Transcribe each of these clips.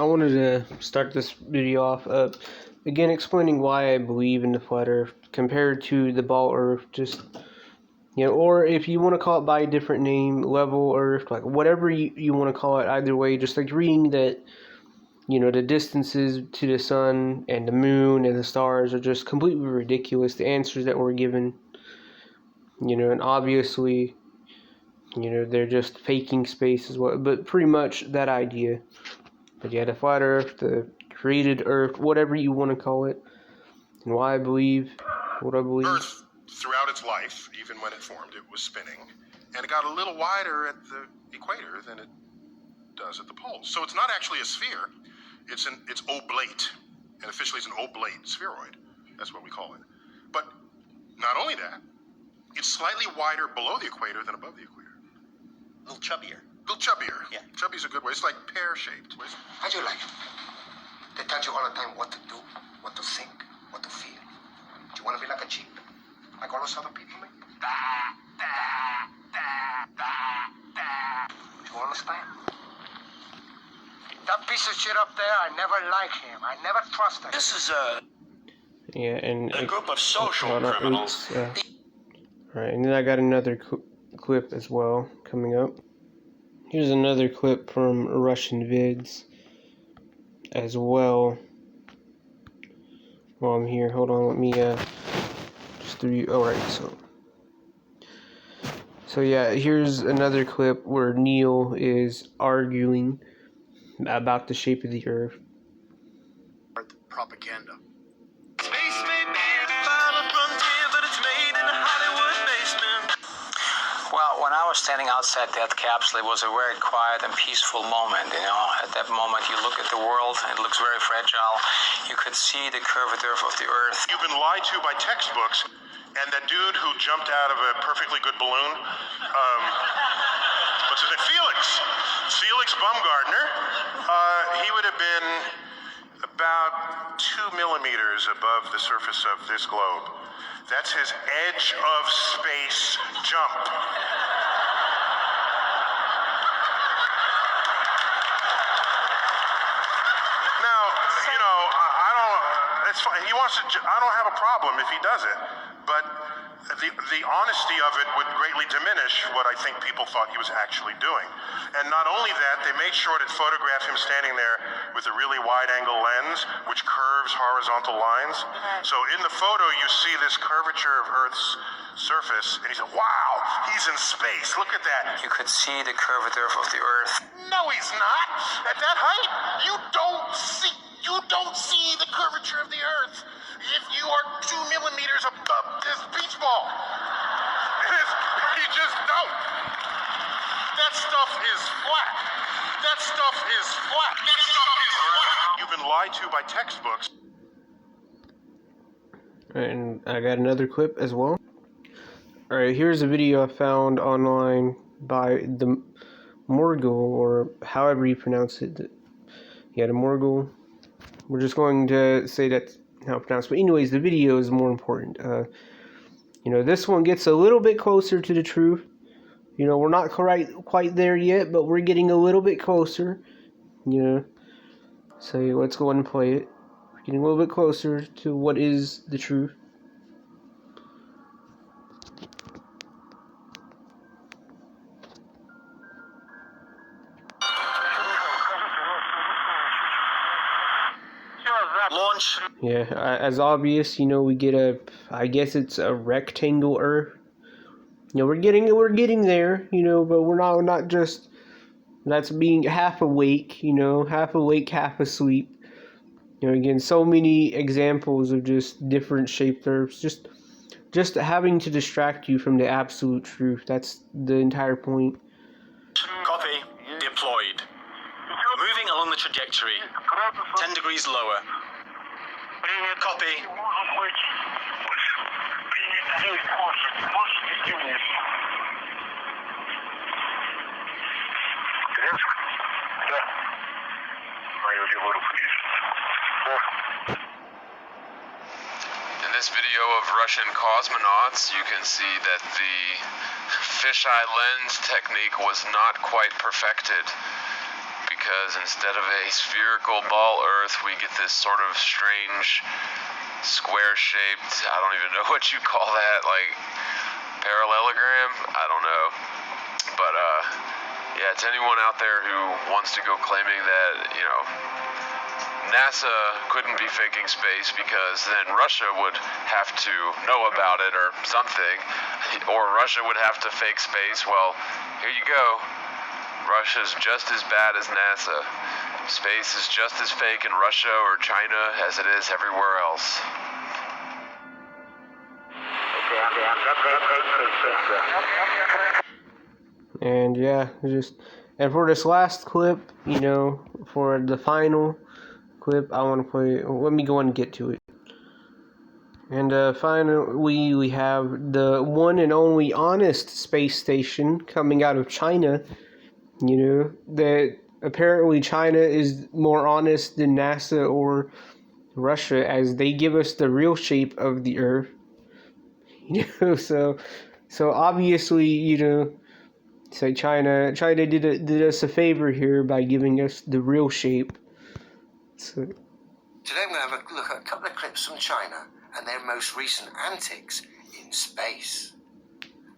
I wanted to start this video off again explaining why I believe in the flat Earth compared to the ball Earth. Just or if you want to call it by a different name, level Earth, like whatever you want to call it. Either way, just like reading that the distances to the sun and the moon and the stars are just completely ridiculous. The answers that were given, and obviously, they're just faking space as well. But pretty much that idea. But yeah, the flat Earth, the created Earth, whatever you want to call it, and why I believe what I believe. Earth, throughout its life, even when it formed, it was spinning, and it got a little wider at the equator than it does at the poles. So it's not actually a sphere; it's oblate, and officially it's an oblate spheroid. That's what we call it. But not only that, it's slightly wider below the equator than above the equator. A little chubbier. A little chubbier. Yeah. Chubby's a good way. It's like pear-shaped. How do you like it? They tell you all the time what to do, what to think, what to feel. Do you want to be like a sheep? Like all those other people make? Do you understand? That piece of shit up there, I never liked him. I never trusted him. This is a group of social criminals. Alright, and then I got another clip as well coming up. Here's another clip from Russian vids as well. While I'm here, hold on, let me just through you. Alright, so yeah, here's another clip where Neil is arguing about the shape of the Earth. Propaganda. Space may be the final frontier, but it's made in a Hollywood basement. Well, when I was standing outside that capsule, it was a very quiet and peaceful moment, At that moment, you look at the world, it looks very fragile. You could see the curvature of the Earth. You've been lied to by textbooks, and that dude who jumped out of a perfectly good balloon, what's his name? Felix Baumgartner, he would have been about 2 millimeters above the surface of this globe. That's his edge of space jump. Now, it's fine. He wants to, I don't have a problem if he does it, but the honesty of it would greatly diminish what I think people thought he was actually doing. And not only that, they made sure to photograph him standing there with a really wide-angle lens, which curves horizontal lines. So in the photo, you see this curvature of Earth's surface, and he said, wow, he's in space, look at that. You could see the curvature of the Earth. No, he's not. At that height, you don't see the curvature of the Earth if you are 2 millimeters above this beach ball. You just don't. That stuff is flat. That stuff is flat. That stuff is flat. You've been lied to by textbooks. And I got another clip as well. Alright, here's a video I found online by the Morgul, or however you pronounce it. Yeah, the Morgul. We're just going to say that's how it's pronounced. But anyways, the video is more important. This one gets a little bit closer to the truth. We're not quite there yet, but we're getting a little bit closer. So let's go ahead and play it. We're getting a little bit closer to what is the truth. Launch. Yeah, as obvious, we get I guess it's a rectangle Earth. We're getting there, but we're not just, that's being half awake, half awake, half asleep. Again, so many examples of just different shaped Earths, just having to distract you from the absolute truth. That's the entire point. Copy. Deployed. Moving along the trajectory. 10 degrees lower. Copy. In this video of Russian cosmonauts, you can see that the fisheye lens technique was not quite perfected, because instead of a spherical ball Earth, we get this sort of strange square-shaped, I don't even know what you call that, like parallelogram? I don't know. But yeah, to anyone out there who wants to go claiming that, you know, NASA couldn't be faking space because then Russia would have to know about it or something, or Russia would have to fake space. Well, here you go. Russia's just as bad as NASA. Space is just as fake in Russia or China as it is everywhere else. And yeah, and for this last clip, you know, for the final clip, I want to play. Let me go and get to it. And finally, we have the one and only honest space station coming out of China. You know, that apparently China is more honest than NASA or Russia, as they give us the real shape of the Earth. You know, so obviously, you know, so China did us a favor here by giving us the real shape. So Today I'm going to have a look at a couple of clips from China and their most recent antics in space.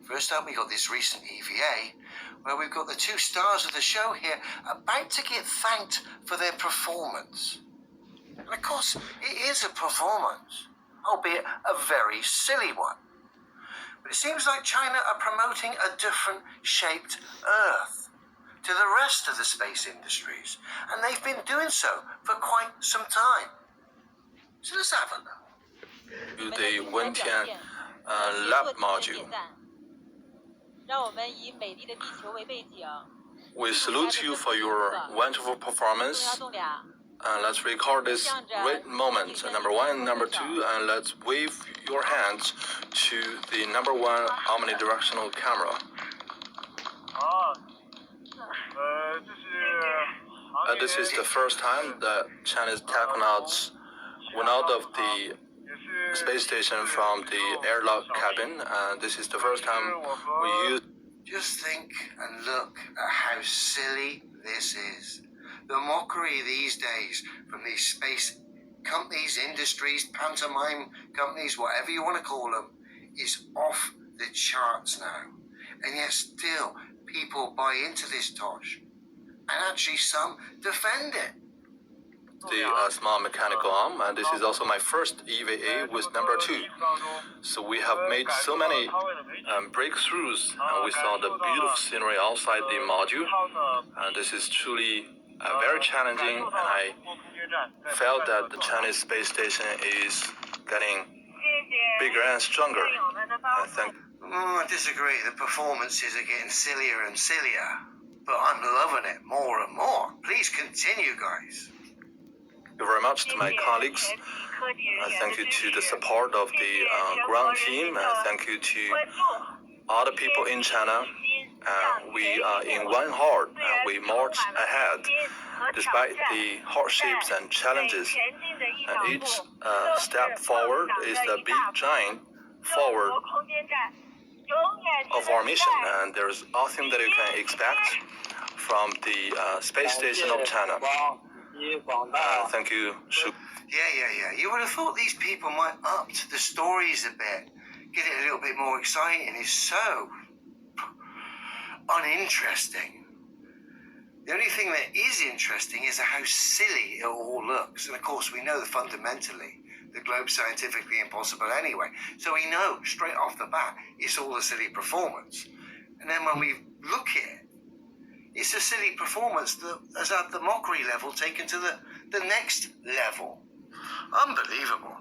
First up, we got this recent EVA, where we've got the two stars of the show here about to get thanked for their performance. And of course, it is a performance, albeit a very silly one. But it seems like China are promoting a different shaped Earth to the rest of the space industries, and they've been doing so for quite some time. So let's have a look. To the Wentian lab module. We salute you for your wonderful performance. Let's record this great moment, number one and number two, and let's wave your hands to the number one omnidirectional camera. This is the first time that Chinese technonauts went out of the space station from the airlock cabin, and this is the first time we used. Just think and look at how silly this is. The mockery these days from these space companies, industries, pantomime companies, whatever you want to call them, is off the charts now. And yet still people buy into this tosh. And actually some defend it. The small mechanical arm, and this is also my first EVA with number 2. So we have made so many breakthroughs, and we saw the beautiful scenery outside the module, and this is truly very challenging, and I felt that the Chinese space station is getting bigger and stronger. I disagree. The performances are getting sillier and sillier, but I'm loving it more and more. Please continue, guys. Thank you very much to my colleagues. Thank you to the support of the ground team. Thank you to all the people in China. We are in one heart, and we march ahead despite the hardships and challenges. And each step forward is the big giant forward of our mission. And there's nothing that you can expect from the space station of China. Thank you. Yeah. You would have thought these people might up to the stories a bit, get it a little bit more exciting. It's so uninteresting. The only thing that is interesting is how silly it all looks. And of course, we know that fundamentally the globe's scientifically impossible anyway. So we know straight off the bat it's all a silly performance. And then when we look at it, it's a silly performance that has had the mockery level taken to the next level. Unbelievable.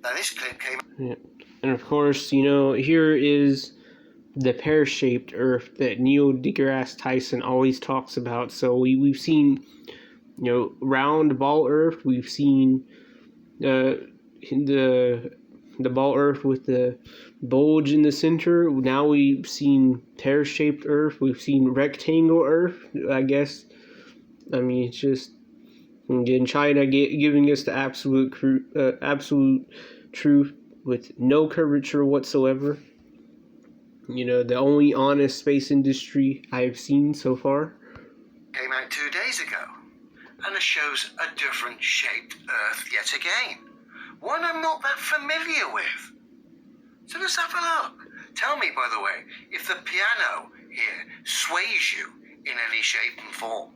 Now this clip came... yeah. And of course, you know, here is the pear-shaped Earth that Neil deGrasse Tyson always talks about. So we've seen, you know, round ball Earth. We've seen the ball Earth with the bulge in the center. Now we've seen pear-shaped Earth. We've seen rectangle Earth, I guess. I mean, it's just, again, China giving us the absolute truth with no curvature whatsoever. You know, the only honest space industry I've seen so far. came out 2 days ago, and it shows a different shaped Earth yet again. One I'm not that familiar with. So let's have a look. Tell me, by the way, if the piano here sways you in any shape and form.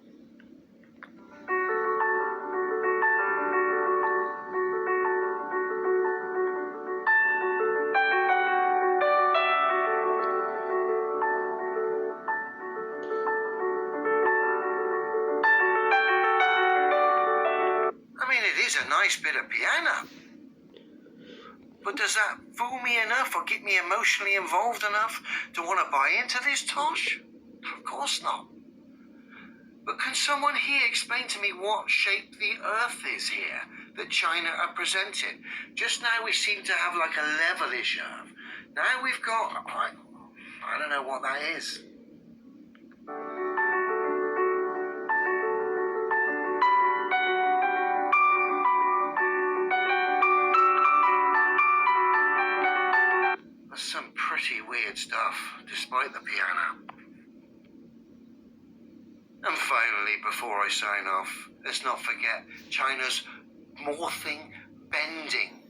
I mean, it is a nice bit of piano. But does that fool me enough or get me emotionally involved enough to want to buy into this tosh? Of course not. But can someone here explain to me what shape the Earth is here that China are presenting? Just now we seem to have like a levelish Earth. Now we've got, I don't know what that is. That's some pretty weird stuff, despite the piano. And finally, before I sign off, let's not forget China's morphing, bending.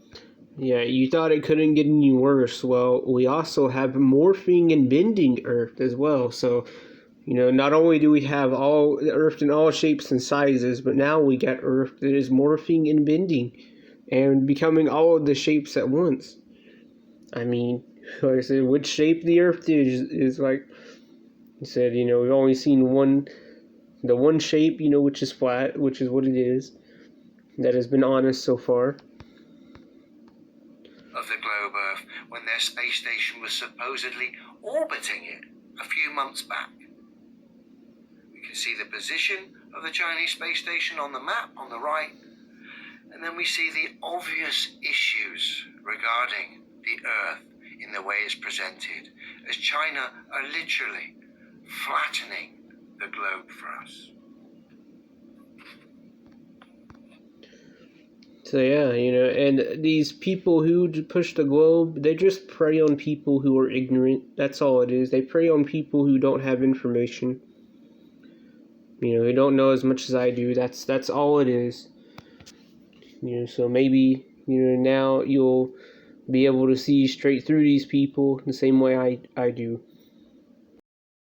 Yeah, you thought it couldn't get any worse. Well, we also have morphing and bending Earth as well. So, not only do we have all the Earth in all shapes and sizes, but now we got Earth that is morphing and bending and becoming all of the shapes at once. I mean, like I said, which shape the Earth is like I said, we've only seen the one shape, which is flat, which is what it is, that has been honest so far. Of the globe Earth, when their space station was supposedly orbiting it a few months back. We can see the position of the Chinese space station on the map on the right, and then we see the obvious issues regarding the Earth in the way it's presented, as China are literally flattening the globe for us. So yeah, and these people who push the globe, they just prey on people who are ignorant. That's all it is. They prey on people who don't have information. Who don't know as much as I do. That's all it is. So maybe, now you'll be able to see straight through these people the same way I do.